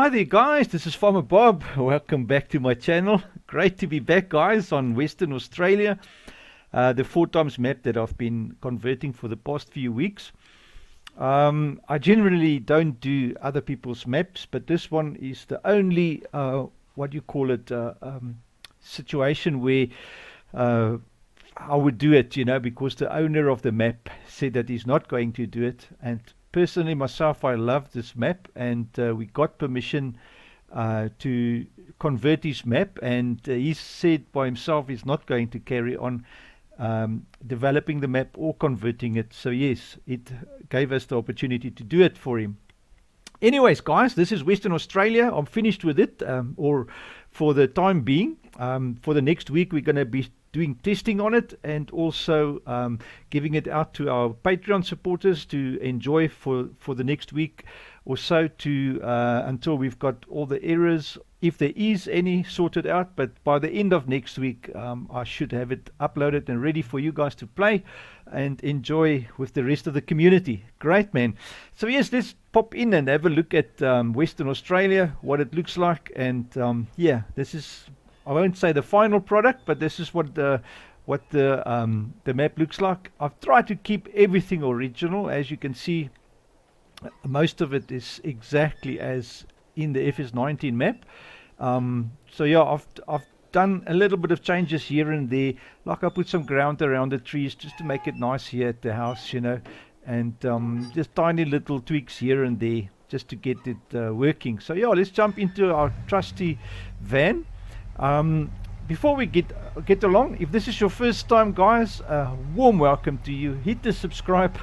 Hi there guys, this is Farmer Bob. Welcome back to my channel. Great to be back guys on Western Australia. The 4x map that I've been converting for the past few weeks. I generally don't do other people's maps, but this one is the only, what do you call it, situation where I would do it, because the owner of the map said that he's not going to do it. And personally, myself, I love this map, and we got permission to convert his map, and he said by himself he's not going to carry on developing the map or converting it. So yes, it gave us the opportunity to do it for him. Anyways guys, this is Western Australia. I'm finished with it, or for the time being. For the next week we're going to be doing testing on it, and also giving it out to our Patreon supporters to enjoy for the next week or so, to until we've got all the errors, if there is any, sorted out. But by the end of next week I should have it uploaded and ready for you guys to play and enjoy with the rest of the community. Great, man. So yes, let's pop in and have a look at Western Australia, what it looks like. And yeah, this is, I won't say the final product, but this is what the map looks like. I've tried to keep everything original. As you can see, most of it is exactly as in the FS19 map. So yeah, I've done a little bit of changes here and there, like I put some ground around the trees just to make it nice here at the house, and just tiny little tweaks here and there just to get it working. So yeah, let's jump into our trusty van. Before we get along, if this is your first time guys, warm welcome to you. Hit the subscribe.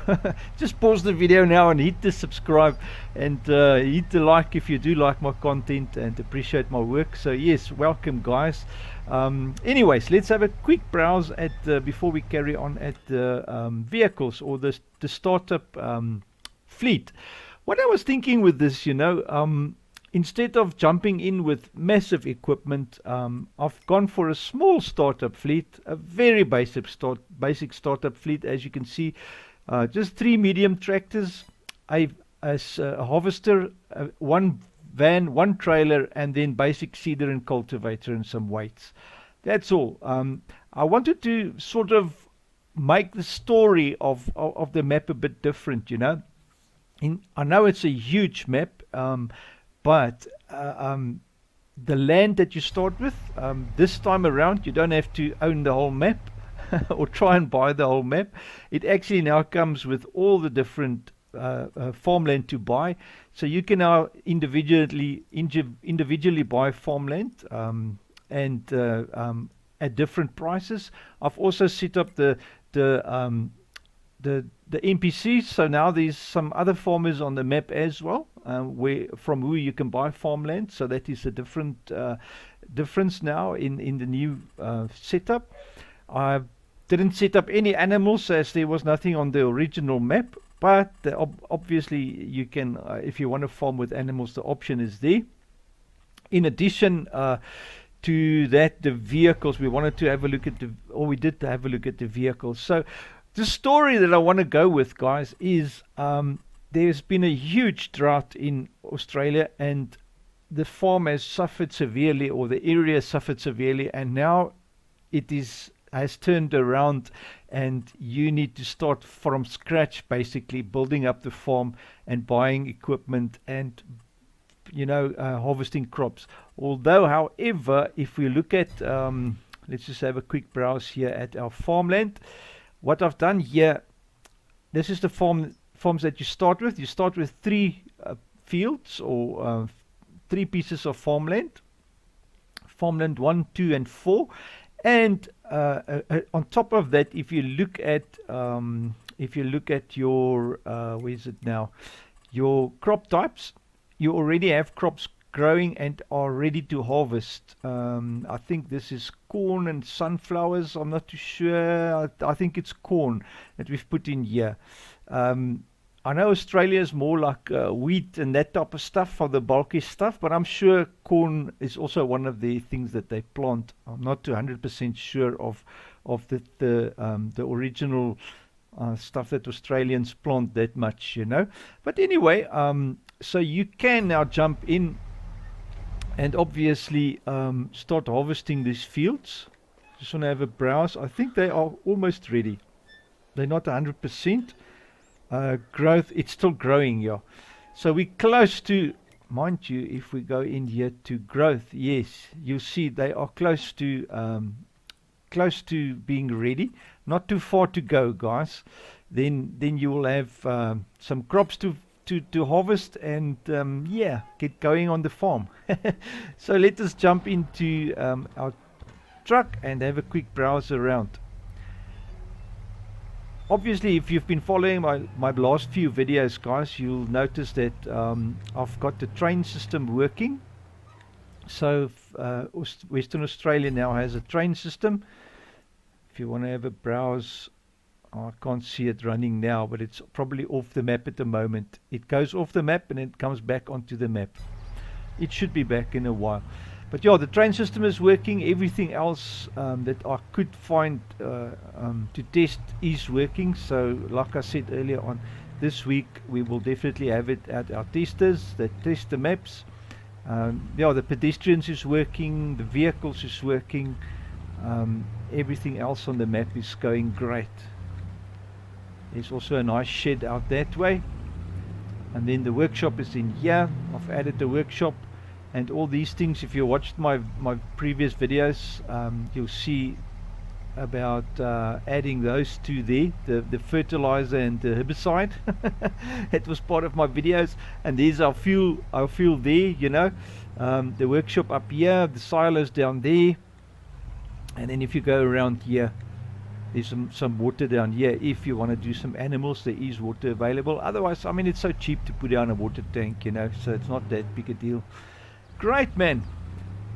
Just pause the video now and hit the subscribe, and hit the like if you do like my content and appreciate my work. So yes, welcome guys. Anyways, let's have a quick browse at before we carry on at the vehicles, or the startup fleet. What I was thinking with this, instead of jumping in with massive equipment, I've gone for a small startup fleet, a very basic startup fleet. As you can see, just 3 medium tractors, a harvester, one van, one trailer, and then basic seeder and cultivator and some weights. That's all. I wanted to sort of make the story of the map a bit different, I know it's a huge map, but the land that you start with, this time around, you don't have to own the whole map or try and buy the whole map. It actually now comes with all the different farmland to buy. So you can now individually buy farmland, and at different prices. I've also set up the NPCs, so now there's some other farmers on the map as well, from who you can buy farmland. So that is a different difference now in the new setup. I didn't set up any animals, as there was nothing on the original map, but obviously you can, if you want to farm with animals, the option is there. In addition to that, the vehicles, we wanted to have a look at we did have a look at the vehicles. So the story that I want to go with, guys, is there's been a huge drought in Australia, and the farm has suffered severely, or the area suffered severely, and now it has turned around, and you need to start from scratch, basically building up the farm and buying equipment and harvesting crops. Although, however, if we look at let's just have a quick browse here at our farmland. What I've done here, this is the farms that you start with. You start with 3 fields, or 3 pieces of farmland 1, 2 and 4. And on top of that, if you look at your where is it now, your crop types, you already have crops growing and are ready to harvest. I think this is corn and sunflowers. I'm not too sure. I think it's corn that we've put in here. I know Australia is more like wheat and that type of stuff for the bulky stuff, but I'm sure corn is also one of the things that they plant. I'm not 100% sure of the original stuff that Australians plant that much, But anyway, so you can now jump in and obviously start harvesting these fields. Just want to have a browse. I think they are almost ready. They're not 100% growth. It's still growing, yeah. So we're close to, mind you, if we go in here to growth, yes, you see they are close to being ready. Not too far to go, guys. Then you will have some crops to harvest, and yeah, get going on the farm. So let us jump into our truck and have a quick browse around. Obviously, if you've been following my last few videos, guys, you'll notice that I've got the train system working. So Western Australia now has a train system. If you want to have a browse, I can't see it running now, but it's probably off the map at the moment. It goes off the map and it comes back onto the map. It should be back in a while. But yeah, the train system is working. Everything else that I could find to test is working. So like I said earlier on, this week we will definitely have it at our testers that test the maps. Yeah, the pedestrians is working, the vehicles is working, everything else on the map is going great. There's also a nice shed out that way, and then the workshop is in here. I've added the workshop and all these things. If you watched my previous videos, you'll see about adding those two there, the fertilizer and the herbicide. It was part of my videos, and there's our fuel there, you know. The workshop up here, the silos down there, and then if you go around here, there's some water down here. If you want to do some animals, there is water available. Otherwise, I mean, it's so cheap to put down a water tank, you know, so it's not that big a deal. Great, man.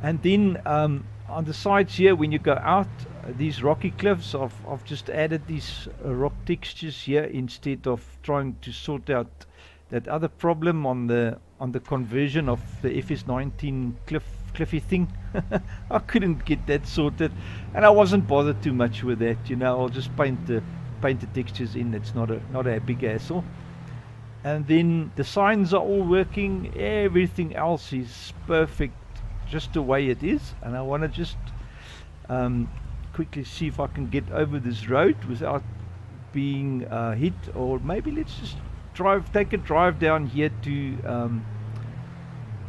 And then on the sides here, when you go out these rocky cliffs, I've just added these rock textures here instead of trying to sort out that other problem on the conversion of the FS19 cliffy thing. I couldn't get that sorted, and I wasn't bothered too much with that, you know. I'll just paint the textures in. It's not a big hassle. And then the signs are all working. Everything else is perfect, just the way it is. And I want to just quickly see if I can get over this road without being hit, or maybe let's just take a drive down here to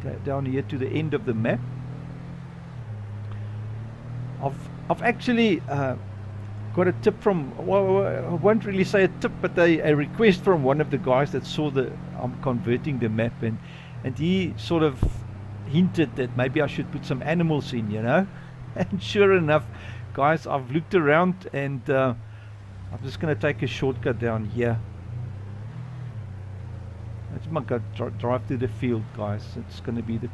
the end of the map. I've actually got a tip from, well, I won't really say a tip, but a request from one of the guys that saw I'm converting the map, and he sort of hinted that maybe I should put some animals in, you know. And sure enough, guys, I've looked around, and I'm just going to take a shortcut down here. Let's go drive to the field, guys. It's going to be the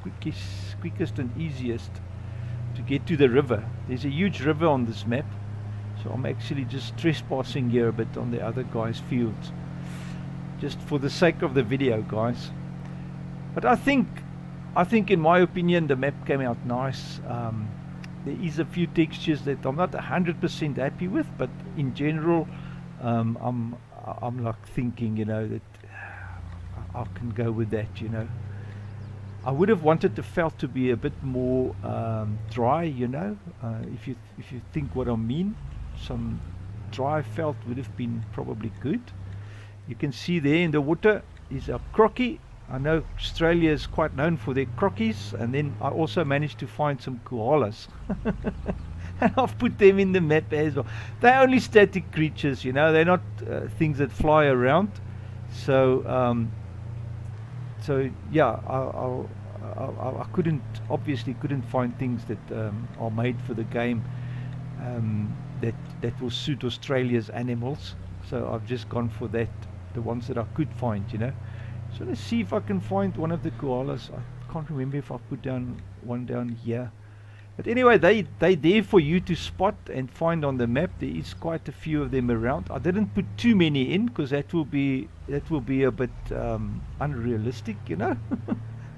quickest and easiest to get to the river. There's a huge river on this map, so I'm actually just trespassing here a bit on the other guy's fields, just for the sake of the video, guys. But I think in my opinion the map came out nice. There is a few textures that I'm not 100% happy with, but in general I'm like thinking, you know, that I can go with that, you know. I would have wanted the felt to be a bit more dry, you know, if you think what I mean. Some dry felt would have been probably good. You can see there in the water is a crocky. I know Australia is quite known for their crockies, and then I also managed to find some koalas. And I've put them in the map as well. They're only static creatures, you know, they're not things that fly around. So yeah, I obviously couldn't find things that are made for the game that will suit Australia's animals. So I've just gone for that, the ones that I could find, you know. So let's see if I can find one of the koalas. I can't remember if I put down one down here. But anyway, they're there for you to spot and find on the map. There is quite a few of them around. I didn't put too many in because that will be a bit unrealistic, you know.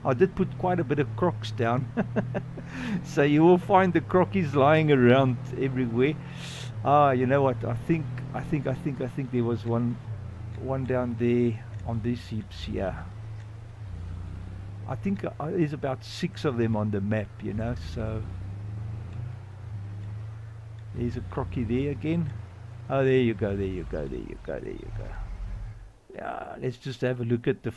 I did put quite a bit of crocs down. So you will find the crockies lying around everywhere. You know what? I think there was one down there on these heaps here. I think there's about 6 of them on the map, you know. So there's a crocky there again. Oh, there you go, there you go, there you go, there you go. Yeah, let's just have a look at the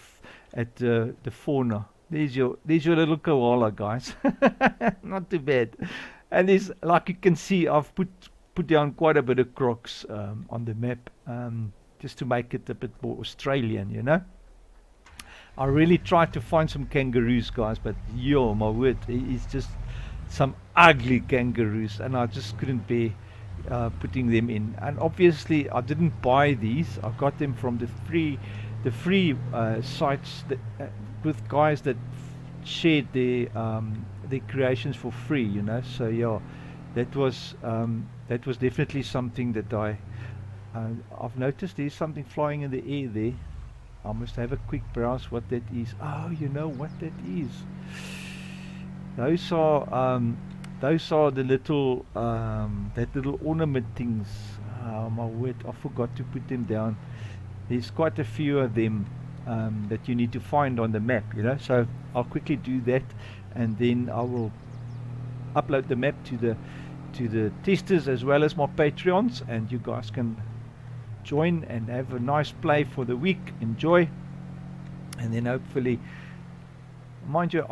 the fauna. There's your little koala, guys. Not too bad. And there's, like you can see, I've put down quite a bit of crocs on the map, just to make it a bit more Australian, you know. I really tried to find some kangaroos, guys, but yo, my word, it's just some ugly kangaroos, and I just couldn't bear putting them in. And obviously, I didn't buy these. I got them from the free sites that, with guys that shared their creations for free, you know. So yeah, that was definitely something that I've noticed. There's something flying in the air there. I must have a quick browse what that is. Oh, you know what that is? Those are the little that little ornament things. Oh my word, I forgot to put them down. There's quite a few of them that you need to find on the map, you know. So I'll quickly do that, and then I will upload the map to the testers as well as my Patreons, and you guys can join and have a nice play for the week. Enjoy, and then hopefully, mind you,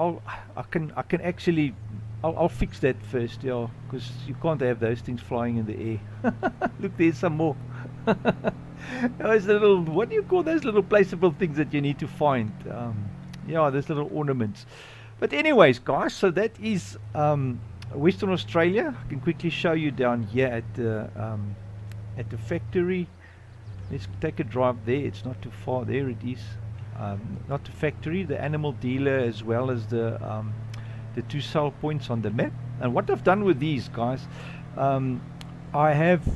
I can actually I'll fix that first, yeah, because you can't have those things flying in the air. Look, there's some more. Those little, what do you call those little placeable things that you need to find? Yeah, those little ornaments. But anyways, guys, so that is Western Australia. I can quickly show you down here at the factory. Let's take a drive there. It's not too far. There it is. Not the factory, the animal dealer, as well as the 2 sell points on the map. And what I've done with these, guys, I have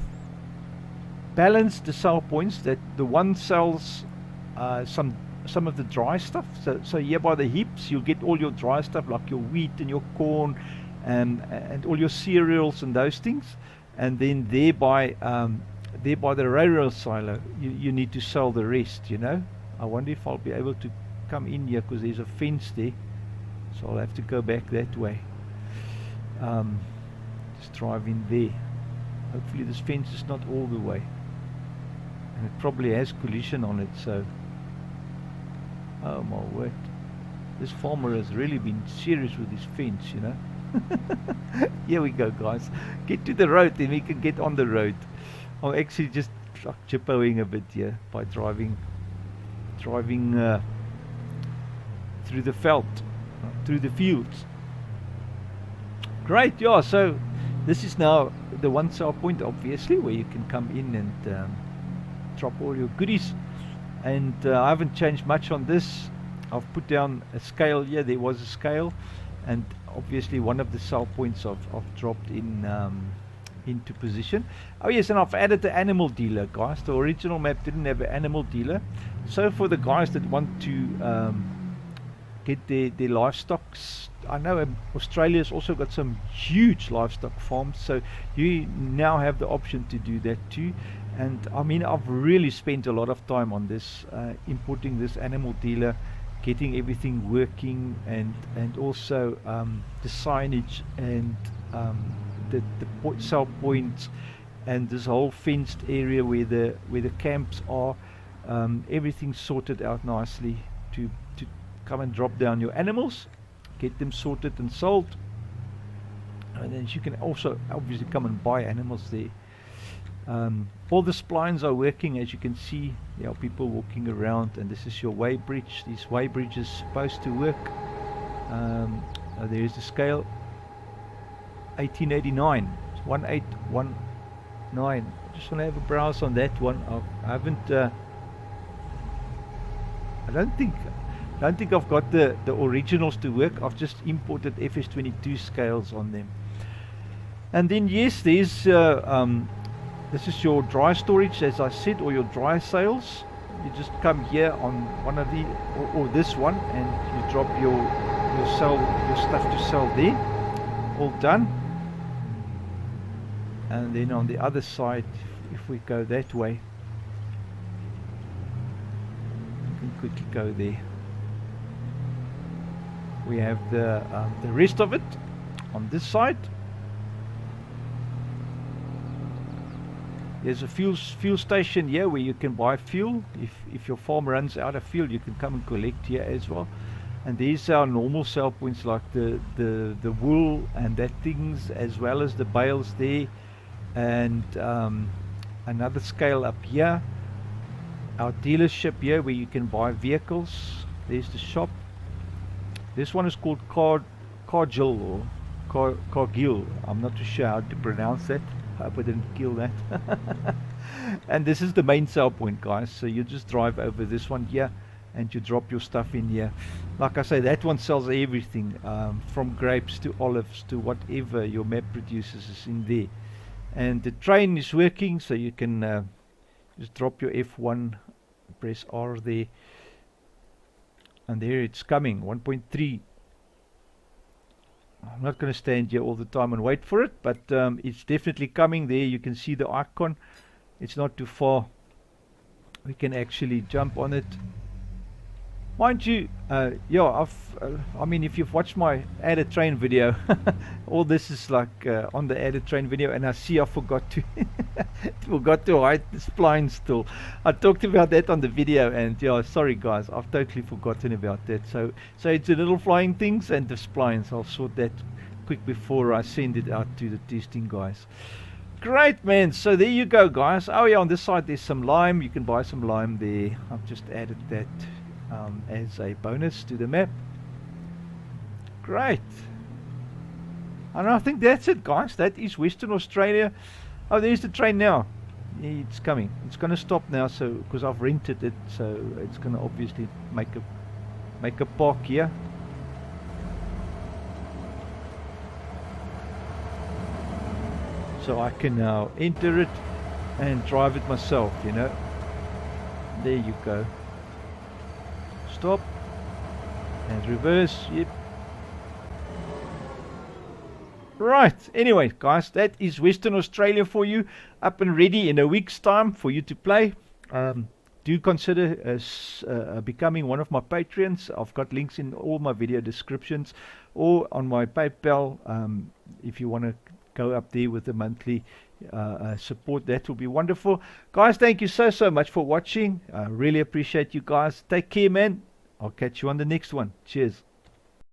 balanced the sell points. That the one sells some of the dry stuff. So here by the heaps, you'll get all your dry stuff like your wheat and your corn, and all your cereals and those things. And then there by the railroad silo, you need to sell the rest, you know. I wonder if I'll be able to come in here, because there's a fence there, so I'll have to go back that way. Just drive in there. Hopefully this fence is not all the way, and it probably has collision on it. So, oh my word, this farmer has really been serious with his fence, you know. Here we go, guys. Get to the road, then we can get on the road. I'm actually just chippoing a bit here by driving through the veld, through the fields. Great, yeah. So this is now the 1 sell point, obviously, where you can come in and drop all your goodies. And I haven't changed much on this. I've put down a scale here. There was a scale, and obviously one of the sell points I've dropped in into position. Oh yes, and I've added the animal dealer, guys. The original map didn't have an animal dealer, so for the guys that want to get their livestock, I know Australia's also got some huge livestock farms, so you now have the option to do that too. And I mean, I've really spent a lot of time on this, importing this animal dealer, getting everything working, and also the signage and the sell points, and this whole fenced area where the camps are. Everything sorted out nicely to come and drop down your animals, get them sorted and sold, and then you can also obviously come and buy animals there. All the splines are working, as you can see. There are people walking around, and this is your weigh bridge. This weigh bridge is supposed to work. There is the scale, 1889, 1819. Just want to have a browse on that one. I haven't. I don't think I've got the originals to work. I've just imported FS22 scales on them. And then yes, there's this is your dry storage, as I said, or your dry sales. You just come here on one of the or this one, and you drop your stuff to sell there. All done. And then on the other side, if we go that way, you can quickly go there. We have the rest of it on this side. There's a fuel station here where you can buy fuel. If your farm runs out of fuel, you can come and collect here as well. And these are normal sell points, like the wool and that things, as well as the bales there. And another scale up here, our dealership here where you can buy vehicles. There's the shop. This one is called Cargill or Cargill. I'm not too sure how to pronounce that. I hope I didn't kill that. And this is the main sell point, guys. So you just drive over this one here and you drop your stuff in here. Like I say, that one sells everything, from grapes to olives to whatever your map produces is in there. And the train is working, so you can just drop your F1, press R there, and there it's coming, 1.3. I'm not going to stand here all the time and wait for it, but it's definitely coming. There you can see the icon. It's not too far. We can actually jump on it. Mind you, yeah, I mean, if you've watched my added train video, all this is like on the added train video, and I see I forgot to forgot to hide the spline still. I talked about that on the video, and yeah, sorry guys, I've totally forgotten about that. So it's the little flying things and the splines. I'll sort that quick before I send it out to the testing guys. Great, man. So there you go, guys. Oh yeah, on this side there's some lime. You can buy some lime there. I've just added that as a bonus to the map. Great. And I think that's it, guys. That is Western Australia. Oh, there's the train now. It's coming. It's going to stop now, so because I've rented it, so it's going to obviously make a park here. So I can now enter it and drive it myself, you know. There you go. Stop and reverse. Yep. Right, anyway guys, that is Western Australia for you, up and ready in a week's time for you to play. Do consider becoming one of my Patreons. I've got links in all my video descriptions, or on my PayPal, if you want to go up there with the monthly support. That will be wonderful. Guys, thank you so much for watching. I really appreciate you guys. Take care, man. I'll catch you on the next one. Cheers.